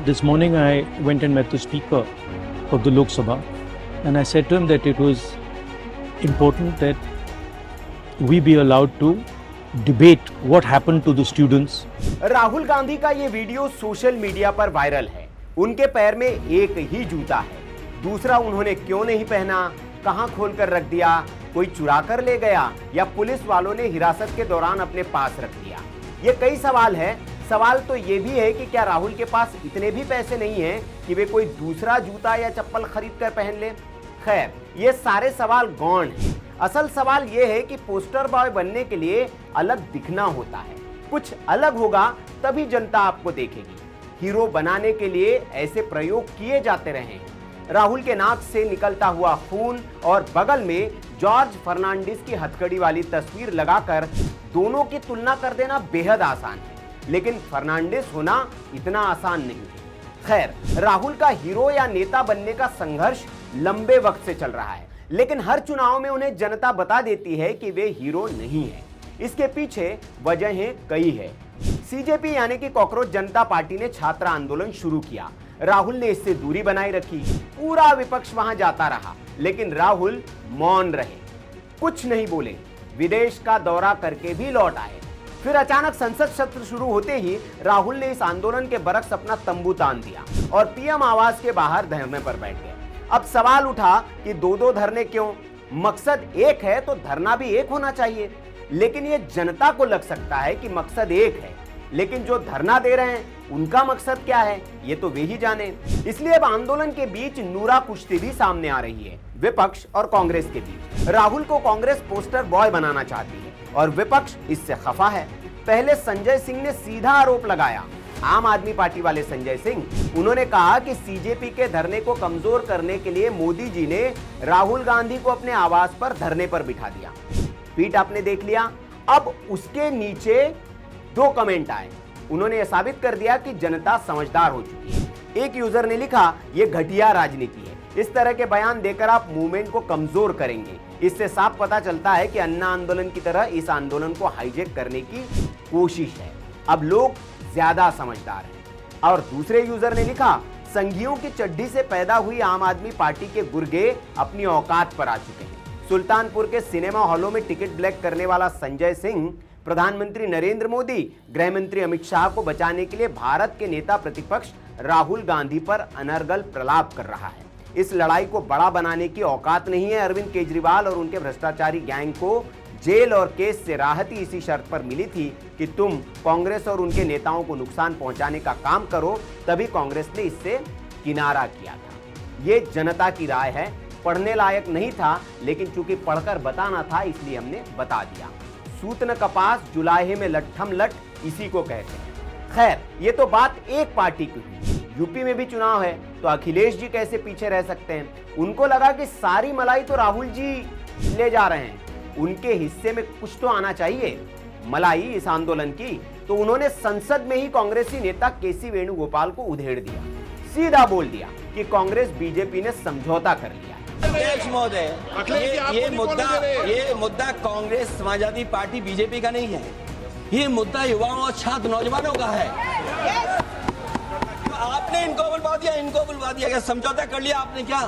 This morning I went and met the Speaker of the Lok Sabha and I said to him that it was important that we be allowed to debate what happened to the students. Rahul Gandhi का ये video social media पर viral है। उनके पैर में एक ही जूता है, दूसरा उन्होंने क्यों नहीं पहना, कहां खोलकर रख दिया, कोई चुरा कर ले गया या पुलिस वालों ने हिरासत के दौरान अपने पास रख दिया। ये कई सवाल है। सवाल तो ये भी है कि क्या राहुल के पास इतने भी पैसे नहीं हैं कि वे कोई दूसरा जूता या चप्पल खरीद कर पहन ले। खैर, ये सारे सवाल गौण हैं। असल सवाल ये है कि पोस्टर बॉय बनने के लिए अलग दिखना होता है, कुछ अलग होगा तभी जनता आपको देखेगी। हीरो बनाने के लिए ऐसे प्रयोग किए जाते रहे हैं। राहुल के नाक से निकलता हुआ खून और बगल में जॉर्ज फर्नांडिस की हथकड़ी वाली तस्वीर लगाकर दोनों की तुलना कर देना बेहद आसान है, लेकिन फर्नांडिस होना इतना आसान नहीं है। खैर, राहुल का हीरो या नेता बनने का संघर्ष लंबे वक्त से चल रहा है, लेकिन हर चुनाव में उन्हें जनता बता देती है कि वे हीरो नहीं हैं। इसके पीछे वजहें कई है। सीजेपी यानी कि कॉकरोच जनता पार्टी ने छात्र आंदोलन शुरू किया। राहुल ने इससे दूरी बनाई रखी, पूरा विपक्ष वहां जाता रहा, लेकिन राहुल मौन रहे, कुछ नहीं बोले, विदेश का दौरा करके भी लौट आए। फिर अचानक संसद सत्र शुरू होते ही राहुल ने इस आंदोलन के बरक्स अपना तंबू तान दिया और पीएम आवास के बाहर धरने पर बैठ गए। अब सवाल उठा कि दो धरने क्यों? मकसद एक है तो धरना भी एक होना चाहिए, लेकिन ये जनता को लग सकता है कि मकसद एक है, लेकिन जो धरना दे रहे हैं उनका मकसद क्या है ये तो वे ही जाने। इसलिए अब आंदोलन के बीच नूरा कुश्ती भी सामने आ रही है, विपक्ष और कांग्रेस के बीच। राहुल को कांग्रेस पोस्टर बॉय बनाना चाहती है और विपक्ष इससे खफा है। पहले संजय सिंह ने सीधा आरोप लगाया, आम आदमी पार्टी वाले संजय सिंह। उन्होंने कहा कि सीजेपी के धरने को कमजोर करने के लिए मोदी जी ने राहुल गांधी को अपने आवास पर धरने पर बिठा दिया। ट्वीट आपने देख लिया। अब उसके नीचे दो कमेंट आए। उन्होंने यह साबित कर दिया कि जनता समझदार हो चुकी है। एक यूजर ने लिखा, यह घटिया राजनीति है, इस तरह के बयान देकर आप मूवमेंट को कमजोर करेंगे। इससे साफ पता चलता है कि अन्ना आंदोलन की तरह इस आंदोलन को हाईजैक करने की कोशिश है। अब लोग ज्यादा समझदार हैं। और दूसरे यूजर ने लिखा, संघियों की चड्डी से पैदा हुई आम आदमी पार्टी के गुर्गे अपनी औकात पर आ चुके हैं। सुल्तानपुर के सिनेमा हॉलों में टिकट ब्लैक करने वाला संजय सिंह प्रधानमंत्री नरेंद्र मोदी, गृह मंत्री अमित शाह को बचाने के लिए भारत के नेता प्रतिपक्ष राहुल गांधी पर अनर्गल प्रलाप कर रहा है। इस लड़ाई को बड़ा बनाने की औकात नहीं है अरविंद केजरीवाल और उनके भ्रष्टाचारी गैंग को। जेल और केस से राहत ही इसी शर्त पर मिली थी कि तुम कांग्रेस और उनके नेताओं को नुकसान पहुंचाने का काम करो, तभी कांग्रेस ने इससे किनारा किया था। ये जनता की राय है, पढ़ने लायक नहीं था, लेकिन चूंकि पढ़कर बताना था इसलिए हमने बता दिया। सूत न कपास जुलाहे में लट्ठम लट, इसी को कहते हैं। खैर, ये तो बात एक पार्टी की हुई। यूपी में भी चुनाव है तो अखिलेश जी कैसे पीछे रह सकते हैं? उनको लगा कि सारी मलाई तो राहुल जी ले जा रहे हैं, उनके हिस्से में कुछ तो आना चाहिए मलाई इस आंदोलन की। तो उन्होंने संसद में ही कांग्रेसी नेता केसी वेणुगोपाल को उधेड़ दिया, सीधा बोल दिया कि कांग्रेस बीजेपी ने समझौता कर लिया। अध्यक्ष महोदय, ये मुद्दा कांग्रेस समाजवादी पार्टी बीजेपी का नहीं है, ये मुद्दा युवाओं और छात्र नौजवानों का है। आपने इनको बुलवा दिया, क्या समझौता कर लिया आपने? क्या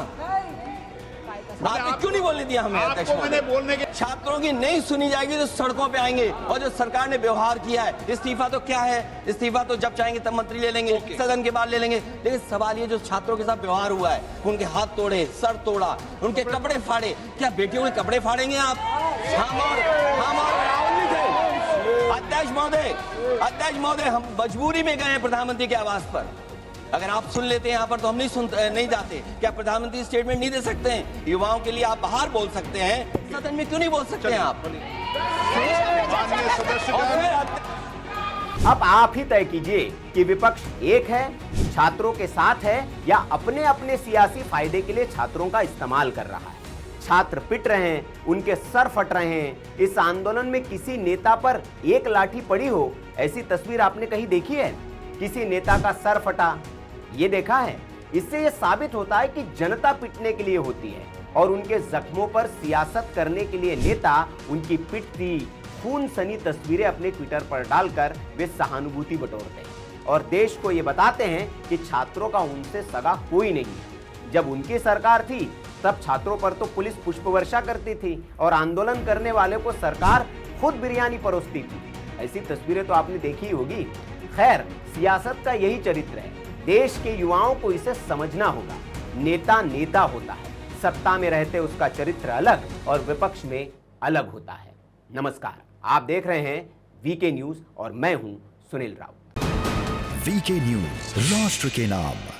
आपने क्यों नहीं बोलने दिया हमें? अध्यक्ष मैंने बोलने के छात्रों की नहीं सुनी जाएगी तो सड़कों पे आएंगे। और जो सरकार ने व्यवहार किया है, इस्तीफा तो क्या है, इस्तीफा तो जब चाहेंगे तब मंत्री ले लेंगे, सदन के बाद ले लेंगे। लेकिन सवाल ये जो छात्रों के साथ व्यवहार हुआ है, उनके हाथ तोड़े, सर तोड़ा, उनके कपड़े फाड़े, क्या बेटियों के कपड़े फाड़ेंगे आप? हम और राहुल नहीं थे। अध्यक्ष महोदय, हम मजबूरी में गए प्रधानमंत्री के आवास पर। अगर आप सुन लेते हैं यहाँ पर तो हम नहीं जाते। क्या प्रधानमंत्री स्टेटमेंट नहीं दे सकते हैं? युवाओं के लिए आप बाहर बोल सकते हैं, सदन में क्यों नहीं बोल सकते हैं आप? अब आप ही तय कीजिए कि विपक्ष एक है, छात्रों के साथ है, या अपने अपने सियासी फायदे के लिए छात्रों का इस्तेमाल कर रहा है। छात्र पिट रहे हैं, उनके सर फट रहे हैं। इस आंदोलन में किसी नेता पर एक लाठी पड़ी हो, ऐसी तस्वीर आपने कहीं देखी है? किसी नेता का सर फटा, ये देखा है? इससे यह साबित होता है कि जनता पिटने के लिए होती है और उनके जख्मों पर सियासत करने के लिए नेता उनकी पिटती खून सनी तस्वीरें अपने ट्विटर पर डालकर वे सहानुभूति बटोरते हैं। और देश को ये बताते हैं कि छात्रों का उनसे सगा कोई नहीं है। जब उनकी सरकार थी तब छात्रों पर तो पुलिस पुष्प वर्षा करती थी और आंदोलन करने वाले को सरकार खुद बिरयानी परोसती थी। ऐसी तस्वीरें तो आपने देखी ही होगी। खैर, सियासत का यही चरित्र है। देश के युवाओं को इसे समझना होगा। नेता नेता होता है, सत्ता में रहते उसका चरित्र अलग और विपक्ष में अलग होता है। नमस्कार, आप देख रहे हैं वीके न्यूज और मैं हूं सुनील राउत। वीके न्यूज, राष्ट्र के नाम।